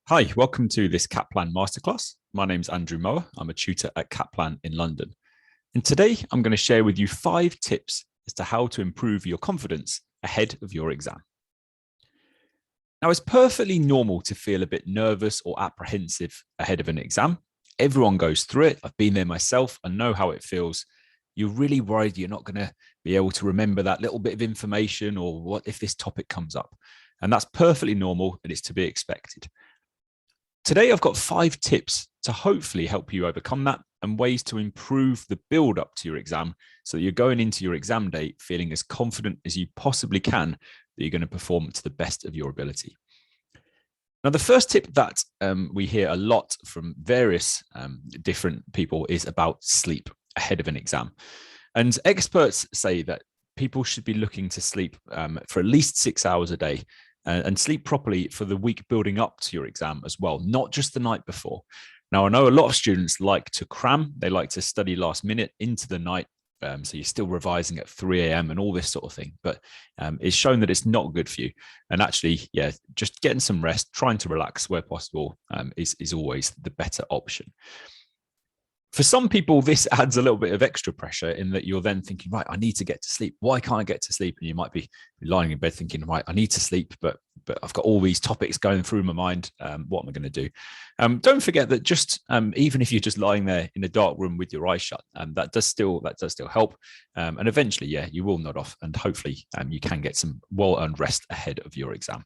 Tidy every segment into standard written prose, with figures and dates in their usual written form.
Hi, welcome to this Kaplan Masterclass. My name's Andrew Mower. I'm a tutor at Kaplan in London. And today I'm going to share with you 5 tips as to how to improve your confidence ahead of your exam. Now, it's perfectly normal to feel a bit nervous or apprehensive ahead of an exam. Everyone goes through it. I've been there myself. I know how it feels. You're really worried you're not going to be able to remember that little bit of information, or what if this topic comes up? And that's perfectly normal, and it's to be expected. Today, I've got 5 tips to hopefully help you overcome that, and ways to improve the build up to your exam so that you're going into your exam day feeling as confident as you possibly can that you're going to perform to the best of your ability. Now, the first tip that we hear a lot from various different people is about sleep ahead of an exam. And experts say that people should be looking to sleep for at least 6 hours a day, and sleep properly for the week building up to your exam as well, not just the night before. Now, I know a lot of students like to cram. They like to study last minute into the night. So you're still revising at 3 a.m. and all this sort of thing. But it's shown that it's not good for you. And actually, just getting some rest, trying to relax where possible is always the better option. For some people, this adds a little bit of extra pressure in that you're then thinking, right, I need to get to sleep. Why can't I get to sleep? And you might be lying in bed thinking, right, I need to sleep, but I've got all these topics going through my mind. What am I going to do? Don't forget that just even if you're just lying there in a dark room with your eyes shut, that does still help. And eventually, you will nod off, and hopefully you can get some well-earned rest ahead of your exam.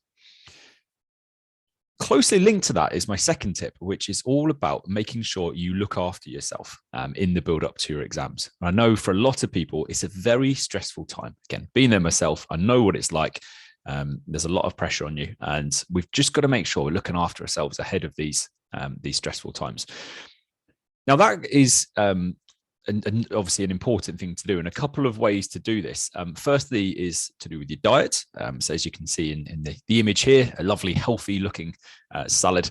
Closely linked to that is my second tip, which is all about making sure you look after yourself in the build up to your exams. I know for a lot of people, it's a very stressful time. Again, being there myself, I know what it's like. There's a lot of pressure on you, and we've just got to make sure we're looking after ourselves ahead of these stressful times. Now, that is and obviously an important thing to do, and a couple of ways to do this. Firstly is to do with your diet. So as you can see in the image here, a lovely, healthy looking salad.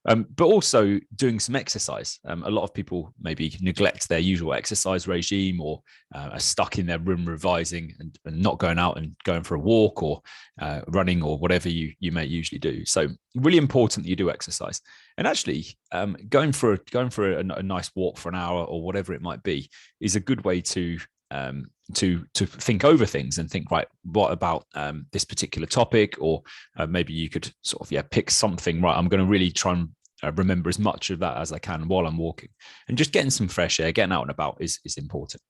But also doing some exercise. A lot of people maybe neglect their usual exercise regime, or are stuck in their room revising and not going out and going for a walk, or running, or whatever you may usually do. So really important that you do exercise. And actually, going for a nice walk for an hour or whatever it might be is a good way to think over things and think, right, what about this particular topic? Or maybe you could sort of pick something. Right, I'm going to really try and remember as much of that as I can while I'm walking. And just getting some fresh air, getting out and about is important.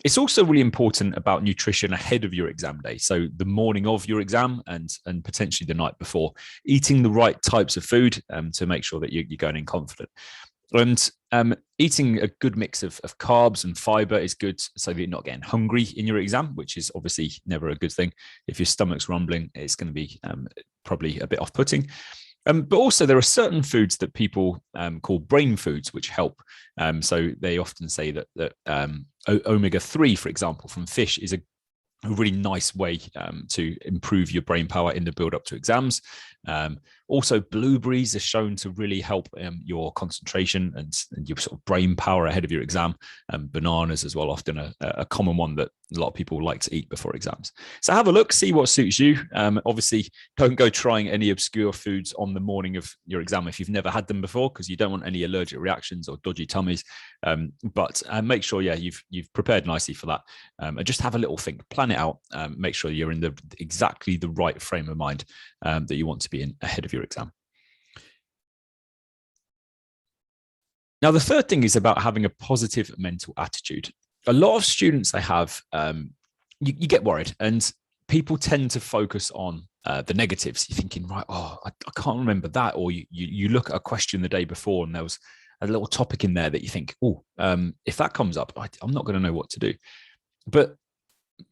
It's also really important about nutrition ahead of your exam day. So the morning of your exam, and potentially the night before, eating the right types of food to make sure that you're going in confident. And eating a good mix of carbs and fiber is good, so that you're not getting hungry in your exam, which is obviously never a good thing. If your stomach's rumbling, it's going to be probably a bit off-putting. But also, there are certain foods that people call brain foods, which help. So they often say that omega-3, for example, from fish is a really nice way to improve your brain power in the build up to exams. Also, blueberries are shown to really help your concentration and your sort of brain power ahead of your exam. Bananas as well, often a common one that a lot of people like to eat before exams. So have a look, see what suits you. Obviously, don't go trying any obscure foods on the morning of your exam if you've never had them before, because you don't want any allergic reactions or dodgy tummies. But make sure, you've prepared nicely for that. And just have a little think, plan it out, make sure you're in exactly the right frame of mind that you want to be in ahead of your exam. Now, the third thing is about having a positive mental attitude. A lot of students, they have, you get worried, and people tend to focus on the negatives. You're thinking, right, I can't remember that. Or you look at a question the day before, and there was a little topic in there that you think, if that comes up, I'm not going to know what to do. But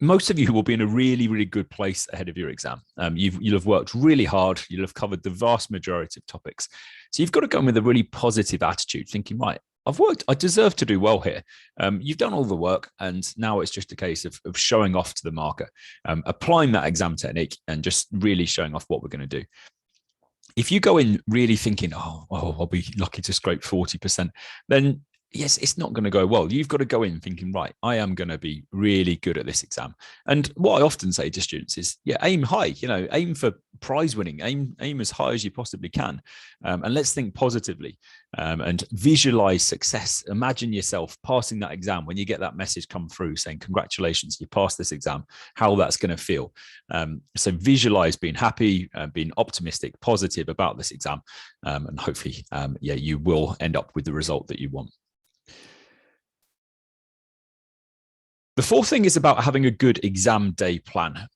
most of you will be in a really, really good place ahead of your exam. You'll have worked really hard. You'll have covered the vast majority of topics. So you've got to go in with a really positive attitude, thinking, right, I've worked, I deserve to do well here. You've done all the work, and now it's just a case of showing off to the marker, applying that exam technique, and just really showing off what we're going to do. If you go in really thinking, I'll be lucky to scrape 40%, then yes, it's not going to go well. You've got to go in thinking, right, I am going to be really good at this exam. And what I often say to students is, yeah, aim high, aim for prize winning, aim as high as you possibly can. And let's think positively and visualize success. Imagine yourself passing that exam when you get that message come through saying, congratulations, you passed this exam, how that's going to feel. So visualize being happy, being optimistic, positive about this exam. And hopefully, you will end up with the result that you want. The fourth thing is about having a good exam day plan.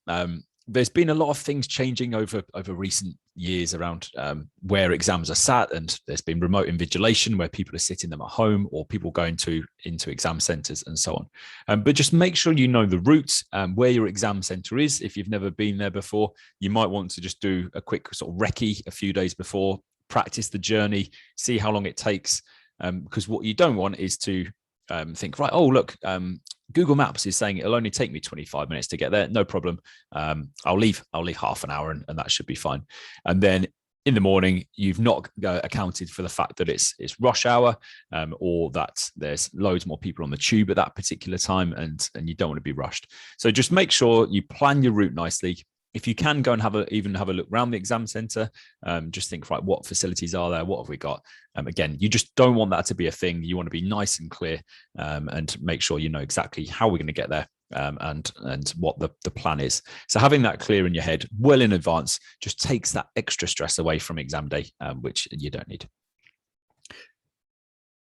There's been a lot of things changing over recent years around where exams are sat, and there's been remote invigilation where people are sitting them at home, or people going into exam centres and so on. But just make sure you know the route, where your exam centre is. If you've never been there before, you might want to just do a quick sort of recce a few days before, practice the journey, see how long it takes, because what you don't want is to think, right, oh, look, Google Maps is saying it'll only take me 25 minutes to get there. No problem. I'll leave half an hour and that should be fine. And then in the morning, you've not accounted for the fact that it's rush hour, or that there's loads more people on the tube at that particular time, and you don't want to be rushed. So just make sure you plan your route nicely. If you can go and have a look around the exam centre, just think, right, what facilities are there? What have we got? Again, you just don't want that to be a thing. You want to be nice and clear, and make sure you know exactly how we're going to get there, and what the plan is. So having that clear in your head well in advance just takes that extra stress away from exam day, which you don't need.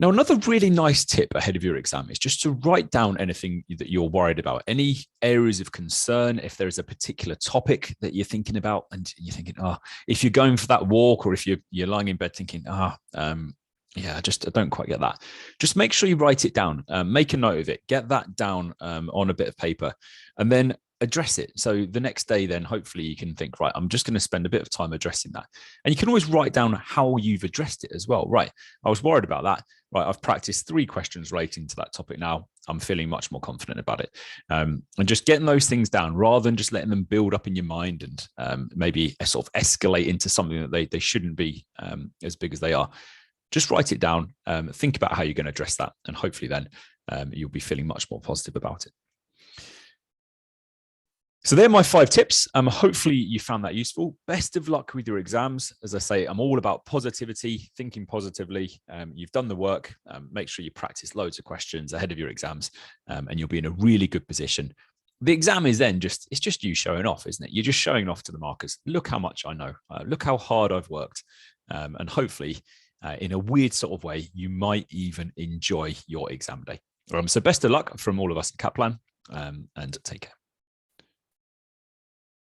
Now, another really nice tip ahead of your exam is just to write down anything that you're worried about, any areas of concern. If there is a particular topic that you're thinking about and you're thinking, if you're going for that walk, or if you're lying in bed thinking, I don't quite get that. Just make sure you write it down, make a note of it, get that down on a bit of paper, and then address it. So the next day, then hopefully you can think, right, I'm just going to spend a bit of time addressing that. And you can always write down how you've addressed it as well. Right, I was worried about that. Right, I've practiced 3 questions relating to that topic now. I'm feeling much more confident about it. And just getting those things down rather than just letting them build up in your mind and maybe sort of escalate into something that they shouldn't be as big as they are. Just write it down, think about how you're going to address that, and hopefully then you'll be feeling much more positive about it. So they're my 5 tips. Hopefully you found that useful. Best of luck with your exams. As I say, I'm all about positivity, thinking positively. You've done the work. Make sure you practice loads of questions ahead of your exams, and you'll be in a really good position. The exam is then it's just you showing off, isn't it? You're just showing off to the markers. Look how much I know. Look how hard I've worked. And hopefully, in a weird sort of way, you might even enjoy your exam day. So best of luck from all of us at Kaplan, and take care.